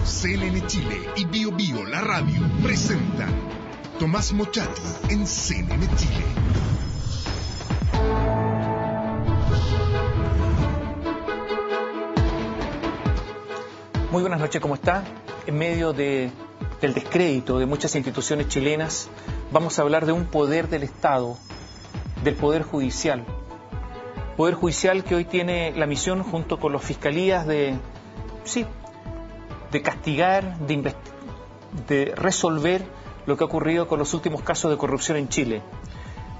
CNN Chile y Bio Bio, la radio, presentan Tomás Mochato en CNN Chile. Muy buenas noches, ¿cómo está? En medio del descrédito de muchas instituciones chilenas, vamos a hablar de un poder del Estado, del Poder Judicial. Poder Judicial que hoy tiene la misión, junto con las fiscalías, de castigar, de resolver lo que ha ocurrido con los últimos casos de corrupción en Chile.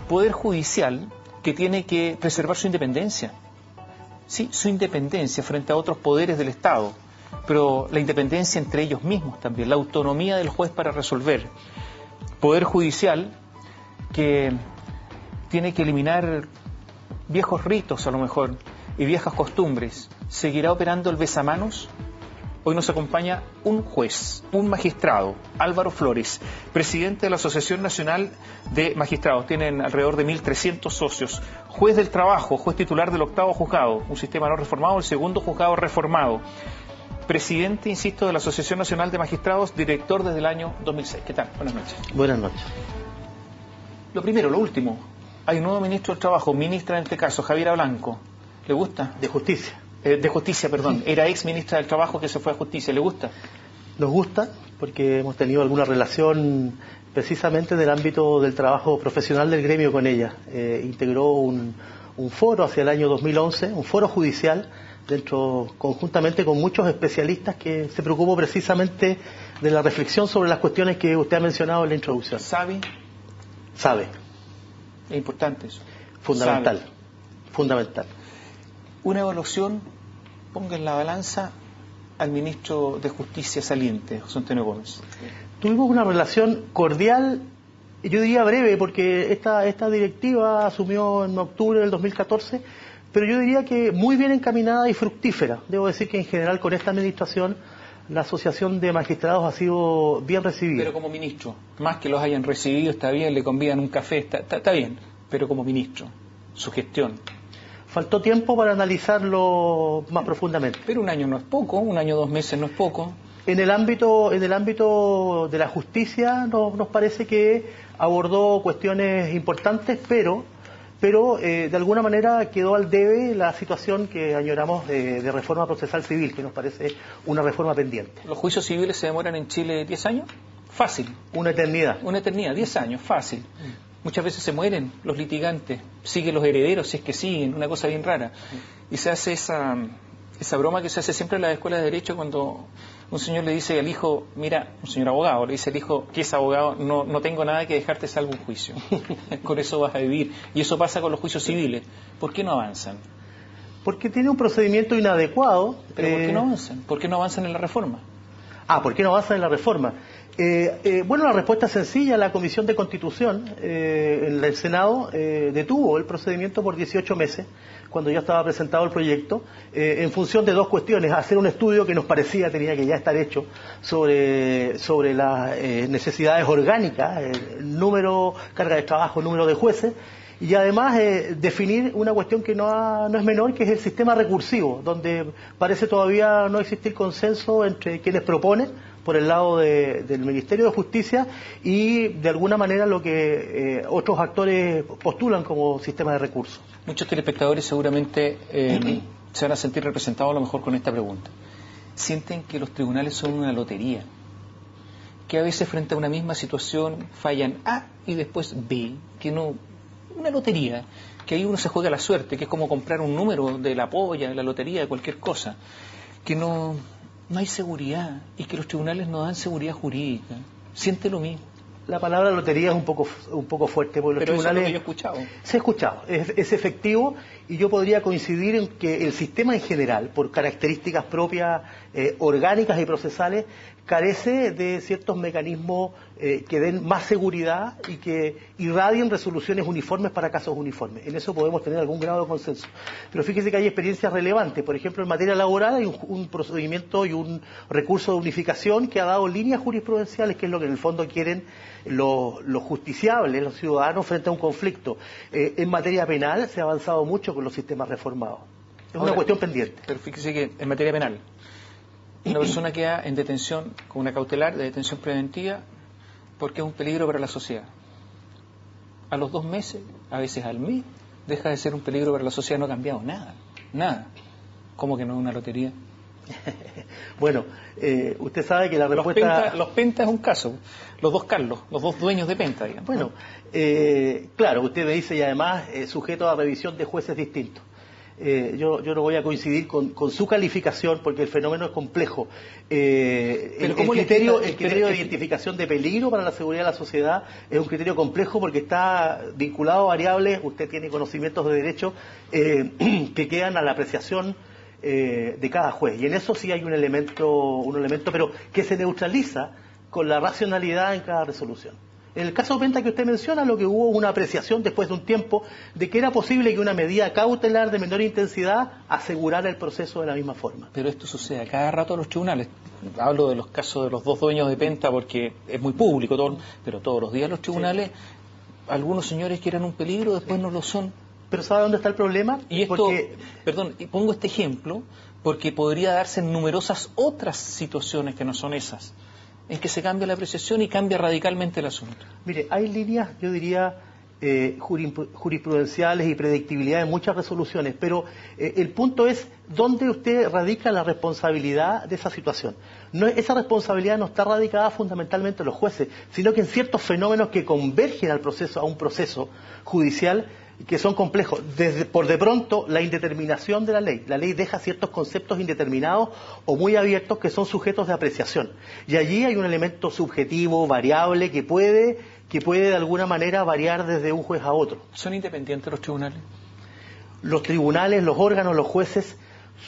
Poder Judicial que tiene que preservar su independencia. Sí, su independencia frente a otros poderes del Estado, pero la independencia entre ellos mismos también, la autonomía del juez para resolver. Poder Judicial que tiene que eliminar viejos ritos, a lo mejor, y viejas costumbres. ¿Seguirá operando el besamanos? Hoy nos acompaña un juez, un magistrado, Álvaro Flores, presidente de la Asociación Nacional de Magistrados. Tienen alrededor de 1.300 socios. Juez del trabajo, juez titular del 8º juzgado, un sistema no reformado, el 2º juzgado reformado. Presidente, insisto, de la Asociación Nacional de Magistrados, director desde el año 2006. ¿Qué tal? Buenas noches. Buenas noches. Lo primero, lo último. Hay un nuevo ministro del Trabajo, ministra en este caso, Javiera Blanco. ¿Le gusta? De Justicia. De Justicia, perdón. Era ex ministra del Trabajo que se fue a Justicia. ¿Le gusta? Nos gusta porque hemos tenido alguna relación precisamente del ámbito del trabajo profesional del gremio con ella. Integró un foro hacia el año 2011, un foro judicial, conjuntamente con muchos especialistas que se preocupó precisamente de la reflexión sobre las cuestiones que usted ha mencionado en la introducción. ¿Sabe? Sabe. Es importante eso. Fundamental. Sabe. Fundamental. Una evaluación, ponga en la balanza al ministro de Justicia saliente, José Antonio Gómez. Tuvimos una relación cordial, yo diría breve, porque esta directiva asumió en octubre del 2014, pero yo diría que muy bien encaminada y fructífera. Debo decir que en general con esta administración la Asociación de Magistrados ha sido bien recibida. Pero como ministro, más que los hayan recibido, está bien, le convidan un café, está bien, pero como ministro, su gestión. Faltó tiempo para analizarlo más profundamente. Pero un año no es poco, un año, 2 meses no es poco. En el ámbito de la justicia nos parece que abordó cuestiones importantes, pero de alguna manera quedó al debe la situación que añoramos de reforma procesal civil, que nos parece una reforma pendiente. ¿Los juicios civiles se demoran en Chile 10 años? Fácil. Una eternidad. Una eternidad, 10 años, fácil. Muchas veces se mueren los litigantes, siguen los herederos si es que siguen, una cosa bien rara. Y se hace esa broma que se hace siempre en las escuelas de derecho cuando un señor le dice al hijo, mira, un señor abogado, le dice al hijo que es abogado, no tengo nada que dejarte salvo un juicio. Con eso vas a vivir. Y eso pasa con los juicios civiles. ¿Por qué no avanzan? Porque tiene un procedimiento inadecuado. ¿Pero por qué no avanzan? ¿Por qué no avanzan en la reforma? ¿Por qué no avanzan en la reforma? Bueno, la respuesta es sencilla. La Comisión de Constitución en el Senado detuvo el procedimiento por 18 meses, cuando ya estaba presentado el proyecto, en función de dos cuestiones: hacer un estudio que nos parecía tenía que ya estar hecho sobre las necesidades orgánicas, número, carga de trabajo, número de jueces, y además definir una cuestión que no es menor, que es el sistema recursivo, donde parece todavía no existir consenso entre quienes proponen, por el lado del Ministerio de Justicia, y de alguna manera lo que otros actores postulan como sistema de recursos. Muchos telespectadores seguramente se van a sentir representados a lo mejor con esta pregunta. ¿Sienten que los tribunales son una lotería? Que a veces frente a una misma situación fallan A y después B, que no... Una lotería, que ahí uno se juega la suerte, que es como comprar un número de la polla, de la lotería, de cualquier cosa, que no hay seguridad y que los tribunales no dan seguridad jurídica. ¿Siente lo mismo? La palabra lotería es un poco fuerte, porque los Pero tribunales... Eso es lo que yo he escuchado. Se ha escuchado, es efectivo, y yo podría coincidir en que el sistema en general, por características propias orgánicas y procesales, carece de ciertos mecanismos que den más seguridad y que irradien resoluciones uniformes para casos uniformes. En eso podemos tener algún grado de consenso. Pero fíjese que hay experiencias relevantes. Por ejemplo, en materia laboral hay un procedimiento y un recurso de unificación que ha dado líneas jurisprudenciales, que es lo que en el fondo quieren los justiciables, los ciudadanos, frente a un conflicto. En materia penal se ha avanzado mucho con los sistemas reformados. Es una cuestión pendiente. Pero fíjese que en materia penal, una persona queda en detención con una cautelar de detención preventiva porque es un peligro para la sociedad. A los 2 meses, a veces al mes, deja de ser un peligro para la sociedad, no ha cambiado nada, nada. ¿Cómo que no es una lotería? Bueno, usted sabe que la respuesta... Los Penta es un caso, los 2 Carlos, los 2 dueños de Penta, digamos. Bueno, claro, usted me dice, y además sujeto a revisión de jueces distintos. Yo no voy a coincidir con su calificación porque el fenómeno es complejo. El criterio de identificación de peligro para la seguridad de la sociedad es un criterio complejo porque está vinculado a variables, usted tiene conocimientos de derecho que quedan a la apreciación de cada juez. Y en eso sí hay un elemento, pero que se neutraliza con la racionalidad en cada resolución. En el caso Penta que usted menciona, lo que hubo una apreciación después de un tiempo de que era posible que una medida cautelar de menor intensidad asegurara el proceso de la misma forma. Pero esto sucede a cada rato en los tribunales. Hablo de los casos de los 2 dueños de Penta porque es muy público, pero todos los días los tribunales, algunos señores que eran un peligro, después no lo son. Pero ¿sabe dónde está el problema? Y esto, perdón, pongo este ejemplo porque podría darse en numerosas otras situaciones que no son esas, en que se cambia la apreciación y cambia radicalmente el asunto. Mire, hay líneas, yo diría, jurisprudenciales y predictibilidad en muchas resoluciones, pero el punto es dónde usted radica la responsabilidad de esa situación. Esa responsabilidad no está radicada fundamentalmente en los jueces, sino que en ciertos fenómenos que convergen a un proceso judicial que son complejos. Por de pronto, la indeterminación de la ley. La ley deja ciertos conceptos indeterminados o muy abiertos que son sujetos de apreciación. Y allí hay un elemento subjetivo, variable, que puede de alguna manera variar desde un juez a otro. ¿Son independientes los tribunales? Los tribunales, los órganos, los jueces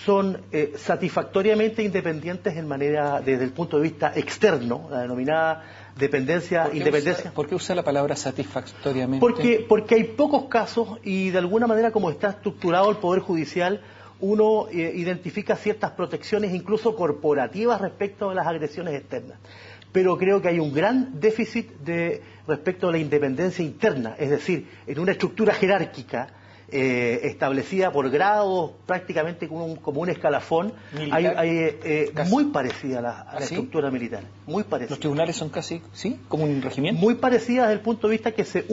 son satisfactoriamente independientes desde el punto de vista externo, la denominada independencia. ¿Por qué usa la palabra satisfactoriamente? Porque hay pocos casos y de alguna manera como está estructurado el Poder Judicial, uno identifica ciertas protecciones incluso corporativas respecto a las agresiones externas. Pero creo que hay un gran déficit respecto a la independencia interna, es decir, en una estructura jerárquica establecida por grados, prácticamente como un escalafón, muy parecida a la estructura militar, muy parecida. ¿Los tribunales son casi, sí, como un regimiento? Muy parecida desde el punto de vista que se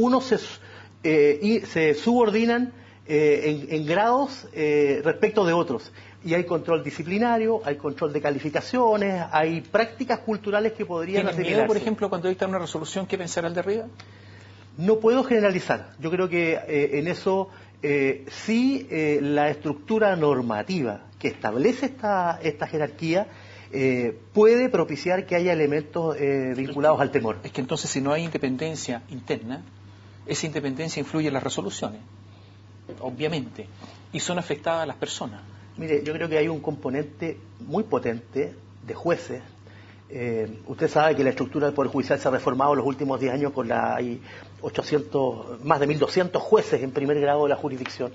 subordinan en grados respecto de otros. Y hay control disciplinario, hay control de calificaciones, hay prácticas culturales que podrían asimilarse. ¿Tiene miedo, por ejemplo, cuando dictan una resolución, qué pensará el de arriba? No puedo generalizar. Yo creo que en eso sí la estructura normativa que establece esta jerarquía puede propiciar que haya elementos vinculados al temor. Es que entonces si no hay independencia interna, esa independencia influye en las resoluciones, obviamente, y son afectadas a las personas. Mire, yo creo que hay un componente muy potente de jueces. Usted sabe que la estructura del Poder Judicial se ha reformado en los últimos 10 años con hay más de 1.200 jueces en primer grado de la jurisdicción,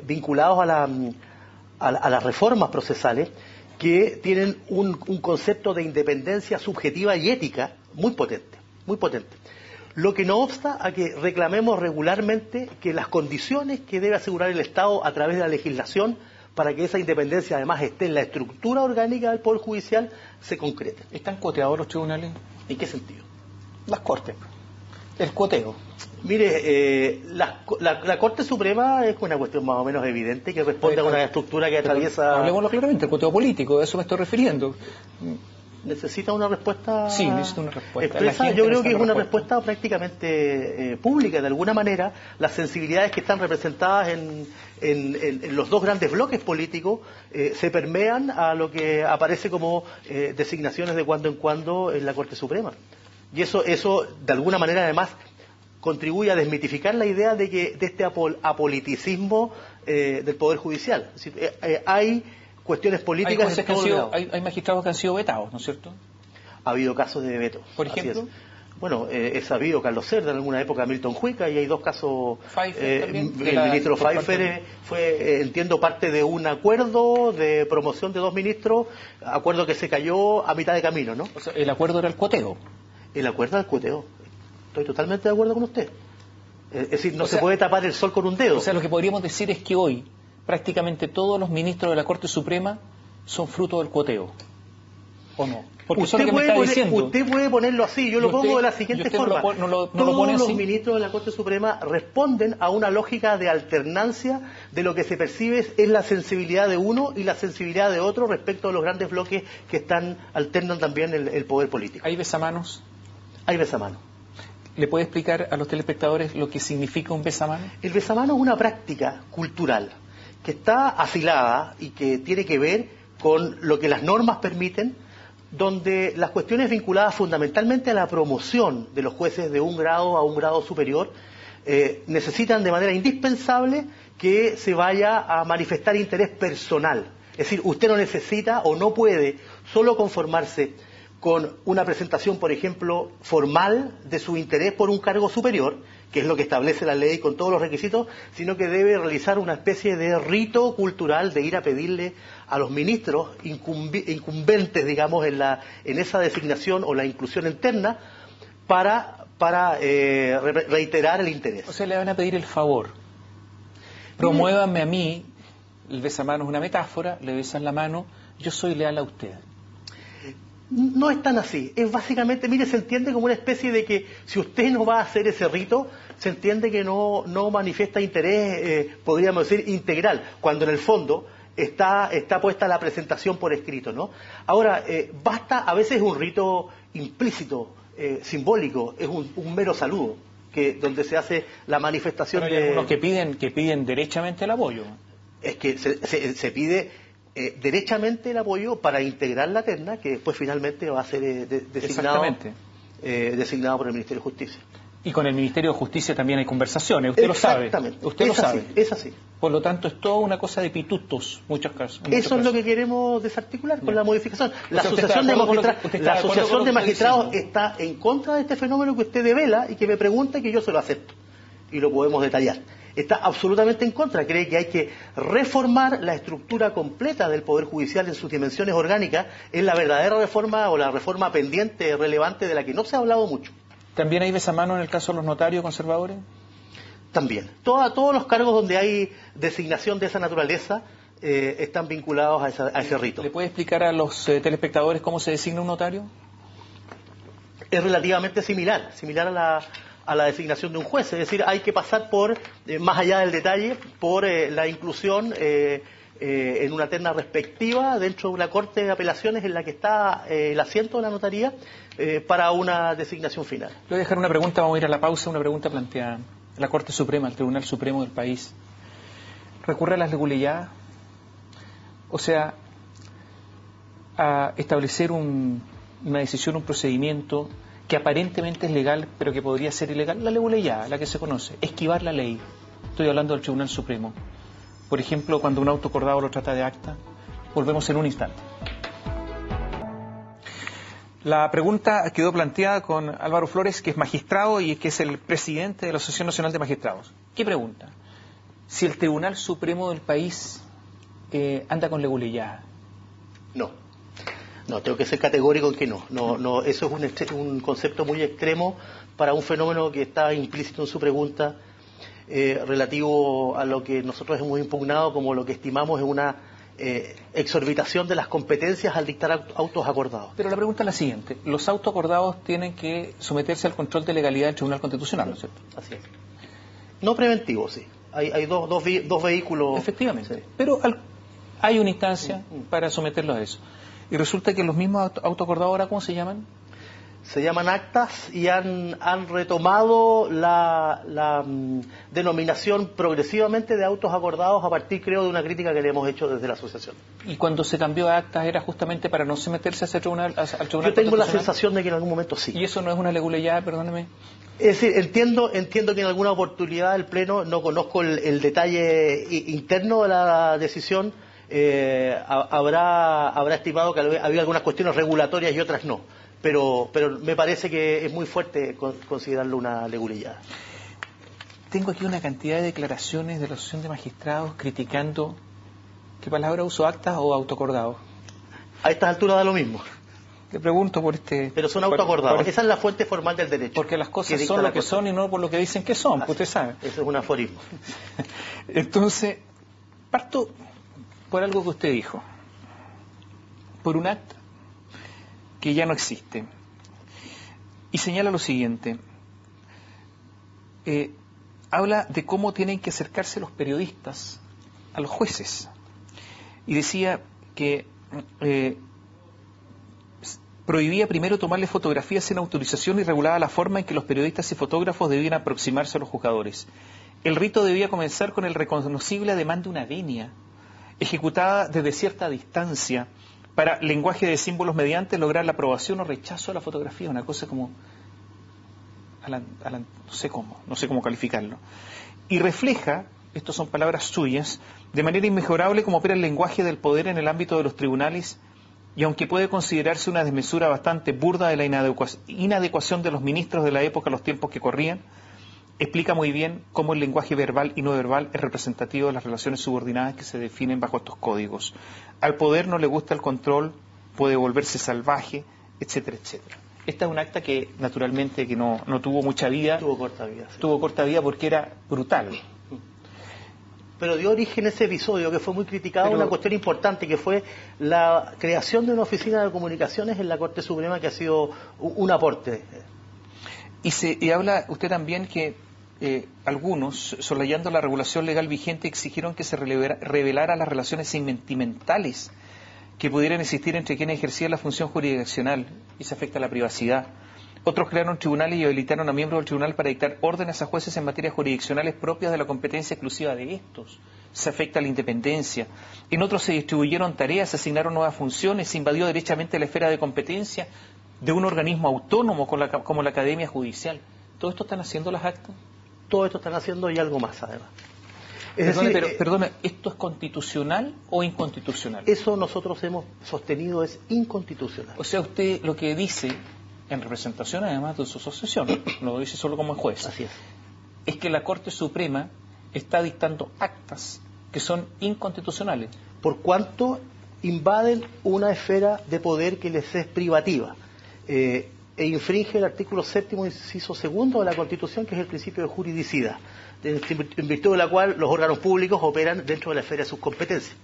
vinculados a las reformas procesales que tienen un concepto de independencia subjetiva y ética muy potente, muy potente. Lo que no obsta a que reclamemos regularmente que las condiciones que debe asegurar el Estado a través de la legislación para que esa independencia además esté en la estructura orgánica del Poder Judicial se concrete. ¿Están cuoteados los tribunales? ¿En qué sentido? Las Cortes. El cuoteo. Mire, la Corte Suprema es una cuestión más o menos evidente que responde a una estructura que atraviesa... Hablemoslo claramente, el cuoteo político, de eso me estoy refiriendo. ¿Necesita una respuesta? Sí, necesita una respuesta. Expresa, yo creo que es una respuesta prácticamente pública. De alguna manera, las sensibilidades que están representadas en los 2 grandes bloques políticos se permean a lo que aparece como designaciones de cuando en cuando en la Corte Suprema. Y eso de alguna manera, además, contribuye a desmitificar la idea de este apoliticismo del Poder Judicial. Es decir, hay cuestiones políticas hay magistrados que han sido vetados, ¿no es cierto? Ha habido casos de veto. ¿Por ejemplo? Bueno, es sabido Carlos Cerda, en alguna época Milton Juica, y hay 2 casos. Pfeiffer también, el ministro Pfeiffer fue, entiendo, parte de un acuerdo de promoción de 2 ministros, acuerdo que se cayó a mitad de camino, ¿no? O sea, el acuerdo era el cuoteo. El acuerdo era el cuoteo. Estoy totalmente de acuerdo con usted. Es decir, no se puede tapar el sol con un dedo. O sea, lo que podríamos decir es que hoy prácticamente todos los ministros de la Corte Suprema son fruto del cuoteo. ¿O no? Porque eso es lo que me está diciendo. Usted puede ponerlo así, yo lo pongo de la siguiente forma. Todos los ministros de la Corte Suprema responden a una lógica de alternancia de lo que se percibe es la sensibilidad de uno y la sensibilidad de otro respecto a los grandes bloques que alternan también el poder político. ¿Hay besamanos? Hay besamanos. ¿Le puede explicar a los telespectadores lo que significa un besamano? El besamano es una práctica cultural que está asilada y que tiene que ver con lo que las normas permiten, donde las cuestiones vinculadas fundamentalmente a la promoción de los jueces de un grado a un grado superior necesitan de manera indispensable que se vaya a manifestar interés personal. Es decir, usted no necesita o no puede solo conformarse con una presentación, por ejemplo, formal de su interés por un cargo superior, que es lo que establece la ley con todos los requisitos, sino que debe realizar una especie de rito cultural de ir a pedirle a los ministros incumbentes, digamos, en esa designación o la inclusión interna para reiterar el interés. O sea, le van a pedir el favor. Promuévanme a mí, el besamano es una metáfora, le besan la mano, yo soy leal a usted. No es tan así, es básicamente, mire, se entiende como una especie de que si usted no va a hacer ese rito, se entiende que no manifiesta interés, podríamos decir, integral, cuando en el fondo está puesta la presentación por escrito, ¿no? Ahora, basta, a veces es un rito implícito, simbólico, es un mero saludo, donde se hace la manifestación. Pero hay algunos que piden derechamente el apoyo. Es que se pide derechamente el apoyo para integrar la terna, que después finalmente va a ser designado por el Ministerio de Justicia. Y con el Ministerio de Justicia también hay conversaciones, usted lo sabe. Usted lo sabe. Es así. Por lo tanto, es toda una cosa de pitutos, muchos casos. Eso es lo que queremos desarticular con la modificación. La Asociación de Magistrados está en contra de este fenómeno que usted devela y que me pregunta, y que yo se lo acepto. Y lo podemos detallar. Está absolutamente en contra, cree que hay que reformar la estructura completa del Poder Judicial en sus dimensiones orgánicas, es la verdadera reforma o la reforma pendiente, relevante, de la que no se ha hablado mucho. ¿También hay besamano en el caso de los notarios conservadores? También. Todos los cargos donde hay designación de esa naturaleza están vinculados a ese rito. ¿Le puede explicar a los telespectadores cómo se designa un notario? Es relativamente similar a la designación de un juez, es decir, hay que pasar por, más allá del detalle, por la inclusión en una terna respectiva dentro de una corte de apelaciones en la que está el asiento de la notaría para una designación final. Le voy a dejar una pregunta, vamos a ir a la pausa, una pregunta planteada. La Corte Suprema, el Tribunal Supremo del país, recurre a las leguleyadas, o sea, a establecer una decisión, un procedimiento que aparentemente es legal, pero que podría ser ilegal, la leguleyada, la que se conoce, esquivar la ley. Estoy hablando del Tribunal Supremo. Por ejemplo, cuando un auto acordado lo trata de acta. Volvemos en un instante. La pregunta quedó planteada con Álvaro Flores, que es magistrado y que es el presidente de la Asociación Nacional de Magistrados. ¿Qué pregunta? Si el Tribunal Supremo del país anda con leguleyada. No, tengo que ser categórico en que no. Eso es un concepto muy extremo para un fenómeno que está implícito en su pregunta, relativo a lo que nosotros hemos impugnado como lo que estimamos es una exorbitación de las competencias al dictar autos acordados. Pero la pregunta es la siguiente: los autos acordados tienen que someterse al control de legalidad del Tribunal Constitucional, ¿no es cierto? Así es. No preventivo, sí. Hay dos vehículos. Efectivamente. Sí. Pero hay una instancia para someterlos a eso. Y resulta que los mismos autoacordados ahora, ¿cómo se llaman? Se llaman actas y han retomado la denominación progresivamente de autos acordados a partir, creo, de una crítica que le hemos hecho desde la asociación. ¿Y cuando se cambió a actas era justamente para no someterse a ese tribunal, al tribunal? Yo tengo la sensación de que en algún momento sí. ¿Y eso no es una leguleyada, perdóneme? Es decir, entiendo que en alguna oportunidad el Pleno, no conozco el detalle interno de la decisión, habrá estimado que había algunas cuestiones regulatorias y otras no. Pero me parece que es muy fuerte considerarlo una leguleyada. Tengo aquí una cantidad de declaraciones de la Asociación de Magistrados criticando, ¿qué palabra uso? ¿Actas o autoacordados? A estas alturas da lo mismo. Te pregunto por Pero son autoacordados. Esa es la fuente formal del derecho. Porque las cosas son lo que son y no por lo que dicen que son, pues usted sabe. Eso es un aforismo. Entonces, parto por algo que usted dijo. Por un acta que ya no existe. Y señala lo siguiente. Habla de cómo tienen que acercarse los periodistas a los jueces. Y decía que prohibía primero tomarle fotografías sin autorización y regulaba la forma en que los periodistas y fotógrafos debían aproximarse a los juzgadores. El rito debía comenzar con el reconocible ademán de una venia, ejecutada desde cierta distancia, para lenguaje de símbolos mediante lograr la aprobación o rechazo de la fotografía, una cosa como, no sé cómo calificarlo. Y refleja, estas son palabras suyas, de manera inmejorable cómo opera el lenguaje del poder en el ámbito de los tribunales, y aunque puede considerarse una desmesura bastante burda de la inadecuación de los ministros de la época a los tiempos que corrían, explica muy bien cómo el lenguaje verbal y no verbal es representativo de las relaciones subordinadas que se definen bajo estos códigos. Al poder no le gusta el control, puede volverse salvaje, etcétera, etcétera. Esta es un acta que naturalmente que no tuvo mucha vida. Tuvo corta vida. Sí. Tuvo corta vida porque era brutal. Pero dio origen a ese episodio que fue muy criticado, una cuestión importante que fue la creación de una oficina de comunicaciones en la Corte Suprema, que ha sido un aporte. Y habla usted también que algunos, soslayando la regulación legal vigente, exigieron que se revelara las relaciones sentimentales que pudieran existir entre quienes ejercían la función jurisdiccional, y se afecta a la privacidad. Otros crearon tribunales y habilitaron a miembros del tribunal para dictar órdenes a jueces en materias jurisdiccionales propias de la competencia exclusiva de estos. Se afecta a la independencia. En otros se distribuyeron tareas, se asignaron nuevas funciones, se invadió derechamente la esfera de competencia de un organismo autónomo como la Academia Judicial. ¿Todo esto están haciendo las actas? Todo esto están haciendo y algo más, además. Perdone, ¿esto es constitucional o inconstitucional? Eso nosotros hemos sostenido es inconstitucional. O sea, usted lo que dice, en representación además de su asociación, no lo dice solo como juez, así es que la Corte Suprema está dictando actas que son inconstitucionales. Por cuanto invaden una esfera de poder que les es privativa. E infringe el artículo 7º, inciso 2 de la Constitución, que es el principio de juridicidad, en virtud de la cual los órganos públicos operan dentro de la esfera de sus competencias.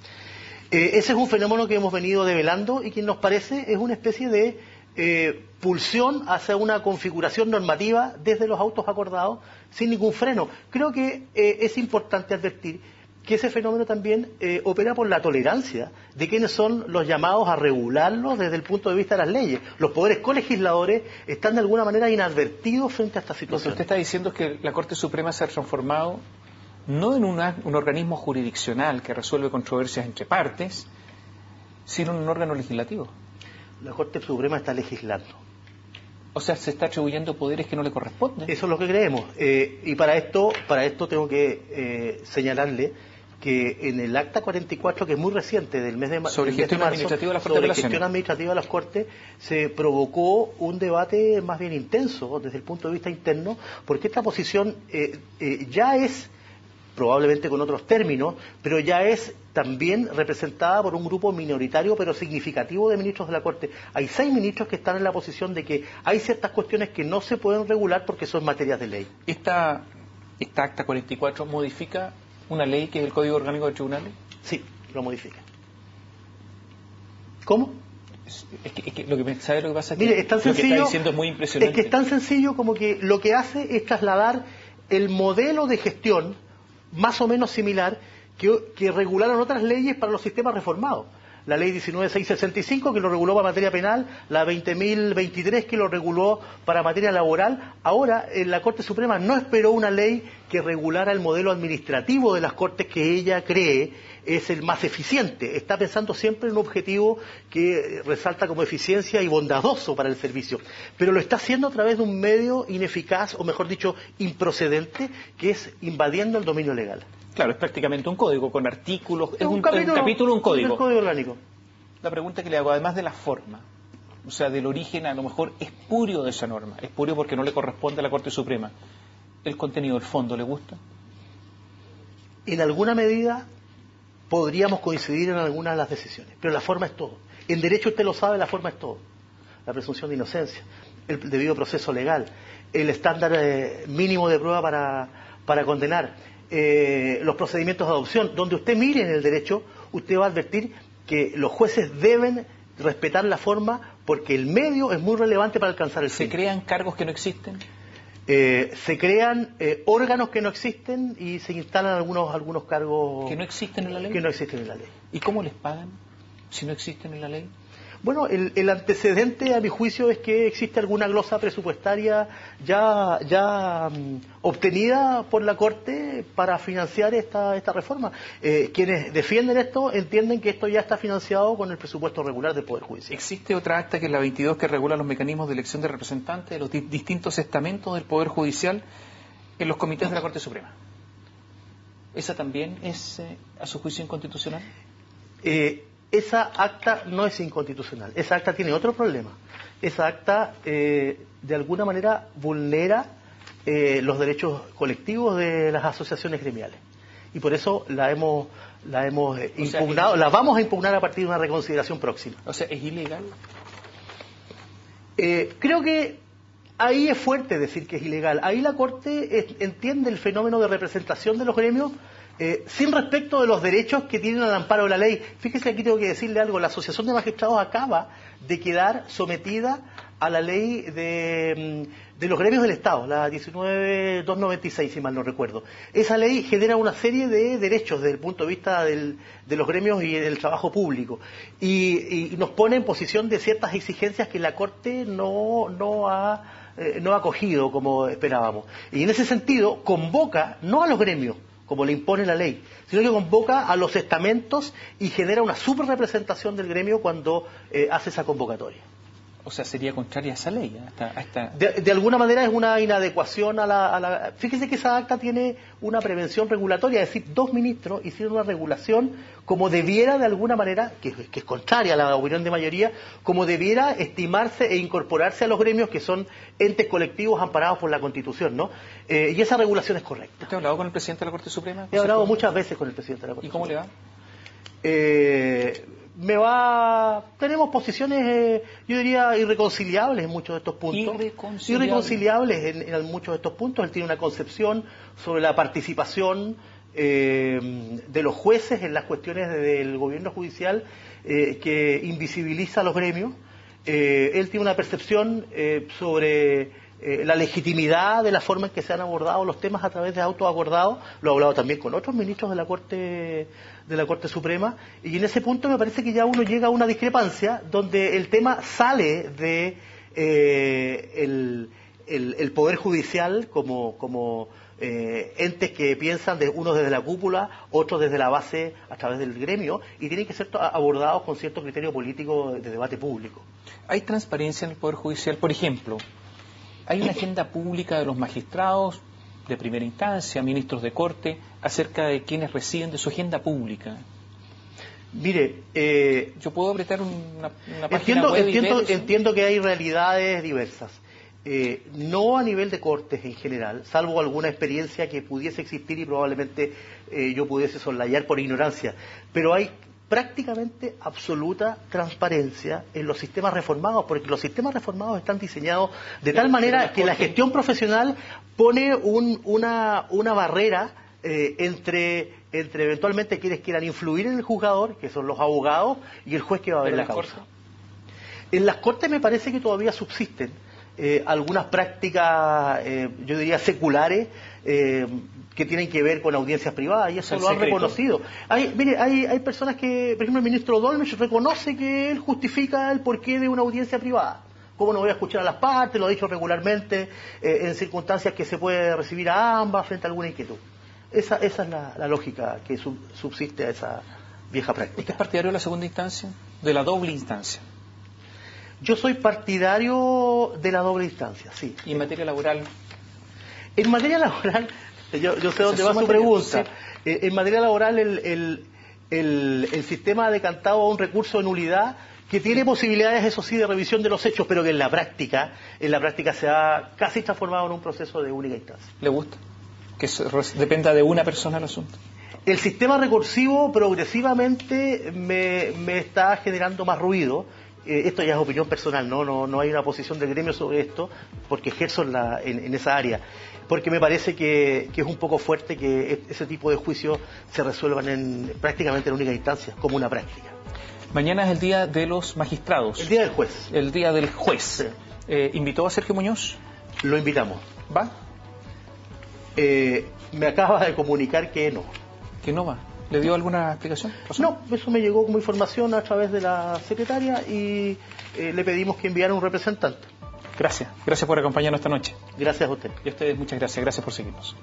Ese es un fenómeno que hemos venido develando y que nos parece es una especie de pulsión hacia una configuración normativa desde los autos acordados sin ningún freno. Creo que es importante advertir que ese fenómeno también opera por la tolerancia de quienes son los llamados a regularlo desde el punto de vista de las leyes. Los poderes colegisladores están de alguna manera inadvertidos frente a esta situación. Lo que usted está diciendo es que la Corte Suprema se ha transformado no en un organismo jurisdiccional que resuelve controversias entre partes, sino en un órgano legislativo. La Corte Suprema está legislando. O sea, se está atribuyendo poderes que no le corresponden. Eso es lo que creemos. Y para esto tengo que señalarle que en el acta 44, que es muy reciente, del mes de marzo, sobre gestión administrativa de las Cortes, sobre gestión administrativa de las Cortes, se provocó un debate más bien intenso desde el punto de vista interno, porque esta posición ya es, probablemente con otros términos, pero ya es también representada por un grupo minoritario pero significativo de ministros de la Corte. Hay 6 ministros que están en la posición de que hay ciertas cuestiones que no se pueden regular porque son materias de ley. ¿Esta acta 44 modifica una ley que es el Código Orgánico de Tribunales? Sí, lo modifica. ¿Cómo? Es que lo que ¿sabe lo que pasa? Mire, es tan sencillo, lo que está diciendo es muy impresionante. Es que es tan sencillo como que lo que hace es trasladar el modelo de gestión más o menos similar que regularon otras leyes para los sistemas reformados. La ley 19.665 que lo reguló para materia penal, la 20.023 que lo reguló para materia laboral. Ahora, la Corte Suprema no esperó una ley que regulara el modelo administrativo de las Cortes que ella cree es el más eficiente. Está pensando siempre en un objetivo que resalta como eficiencia y bondadoso para el servicio. Pero lo está haciendo a través de un medio ineficaz, o mejor dicho, improcedente, que es invadiendo el dominio legal. Claro, es prácticamente un código con artículos, es un capítulo, un código. Un código orgánico. La pregunta que le hago, además de la forma, o sea, del origen a lo mejor espurio de esa norma, espurio porque no le corresponde a la Corte Suprema, ¿el contenido, el fondo, le gusta? En alguna medida podríamos coincidir en algunas de las decisiones, pero la forma es todo. En derecho, usted lo sabe, la forma es todo. La presunción de inocencia, el debido proceso legal, el estándar mínimo de prueba para condenar, los procedimientos de adopción. Donde usted mire en el derecho, usted va a advertir que los jueces deben respetar la forma porque el medio es muy relevante para alcanzar el fin. ¿Se crean cargos que no existen? Se crean órganos que no existen y se instalan algunos cargos ¿que no existen en la ley? Que no existen en la ley. ¿Y cómo les pagan si no existen en la ley? Bueno, el antecedente a mi juicio es que existe alguna glosa presupuestaria ya obtenida por la Corte para financiar esta reforma. Quienes defienden esto entienden que esto ya está financiado con el presupuesto regular del Poder Judicial. Existe otra acta que es la 22 que regula los mecanismos de elección de representantes de los distintos estamentos del Poder Judicial en los comités de la Corte Suprema. ¿Esa también es, a su juicio, inconstitucional? Esa acta no es inconstitucional. Esa acta tiene otro problema. Esa acta, de alguna manera, vulnera los derechos colectivos de las asociaciones gremiales. Y por eso la hemos impugnado, la vamos a impugnar a partir de una reconsideración próxima. O sea, ¿es ilegal? Creo que ahí es fuerte decir que es ilegal. Ahí la Corte entiende el fenómeno de representación de los gremios sin respecto de los derechos que tienen al amparo de la ley. Fíjese, aquí tengo que decirle algo. La Asociación de Magistrados acaba de quedar sometida a la ley de los gremios del Estado, la 19.296, si mal no recuerdo. Esa ley genera una serie de derechos desde el punto de vista de los gremios y del trabajo público. Y nos pone en posición de ciertas exigencias que la Corte no ha acogido como esperábamos. Y en ese sentido convoca no a los gremios, como le impone la ley, sino que convoca a los estamentos y genera una subrepresentación del gremio cuando hace esa convocatoria. O sea, sería contraria a esa ley. De alguna manera es una inadecuación a la... Fíjese que esa acta tiene una prevención regulatoria, es decir, 2 ministros hicieron una regulación como debiera de alguna manera, que es contraria a la opinión de mayoría, como debiera estimarse e incorporarse a los gremios que son entes colectivos amparados por la Constitución, ¿no? Y esa regulación es correcta. ¿Usted ha hablado con el presidente de la Corte Suprema? He hablado muchas veces con el presidente de la Corte Suprema. ¿Y cómo le va? Tenemos posiciones, yo diría, irreconciliables en muchos de estos puntos. Irreconciliables en muchos de estos puntos. Él tiene una concepción sobre la participación de los jueces en las cuestiones del gobierno judicial que invisibiliza a los gremios. Él tiene una percepción sobre la legitimidad de la forma en que se han abordado los temas a través de autos acordados. Lo he hablado también con otros ministros de la Corte Suprema, y en ese punto me parece que ya uno llega a una discrepancia donde el tema sale de el Poder Judicial como entes que piensan, unos desde la cúpula, otros desde la base a través del gremio, y tienen que ser abordados con cierto criterio político de debate público. ¿Hay transparencia en el Poder Judicial? Por ejemplo, ¿hay una agenda pública de los magistrados de primera instancia, ministros de corte, acerca de quienes residen de su agenda pública? Mire, yo puedo apretar una página web entiendo que hay realidades diversas. No a nivel de cortes en general, salvo alguna experiencia que pudiese existir y probablemente yo pudiese soslayar por ignorancia, pero hay prácticamente absoluta transparencia en los sistemas reformados, porque los sistemas reformados están diseñados de tal manera que la gestión profesional pone una barrera entre eventualmente quienes quieran influir en el juzgador, que son los abogados, y el juez que va a ver la causa. En las cortes me parece que todavía subsisten algunas prácticas, yo diría, seculares, que tienen que ver con audiencias privadas, y eso lo han reconocido. Hay personas que, por ejemplo, el ministro Dolmetsch reconoce que él justifica el porqué de una audiencia privada. ¿Cómo no voy a escuchar a las partes? Lo ha dicho regularmente, en circunstancias que se puede recibir a ambas frente a alguna inquietud. Esa es la lógica que subsiste a esa vieja práctica. ¿Usted es partidario de la segunda instancia? ¿De la doble instancia? Yo soy partidario de la doble instancia, sí. ¿Y en materia laboral? En materia laboral, yo sé dónde va su pregunta. Sí. En materia laboral, el sistema ha decantado a un recurso de nulidad que tiene posibilidades, eso sí, de revisión de los hechos, pero que en la práctica se ha casi transformado en un proceso de única instancia. ¿Le gusta? ¿Que dependa de una persona el asunto? El sistema recursivo progresivamente me está generando más ruido. Esto ya es opinión personal, no hay una posición del gremio sobre esto, porque ejerzo en esa área. Porque me parece que es un poco fuerte que ese tipo de juicios se resuelvan prácticamente en única instancia, como una práctica. Mañana es el día de los magistrados. El día del juez. El día del juez. Sí. ¿Invitó a Sergio Muñoz? Lo invitamos. ¿Va? Me acaba de comunicar que no. ¿Que no va? ¿Le dio alguna explicación? No, eso me llegó como información a través de la secretaria y le pedimos que enviara un representante. Gracias. Gracias por acompañarnos esta noche. Gracias a usted. Y a ustedes muchas gracias. Gracias por seguirnos.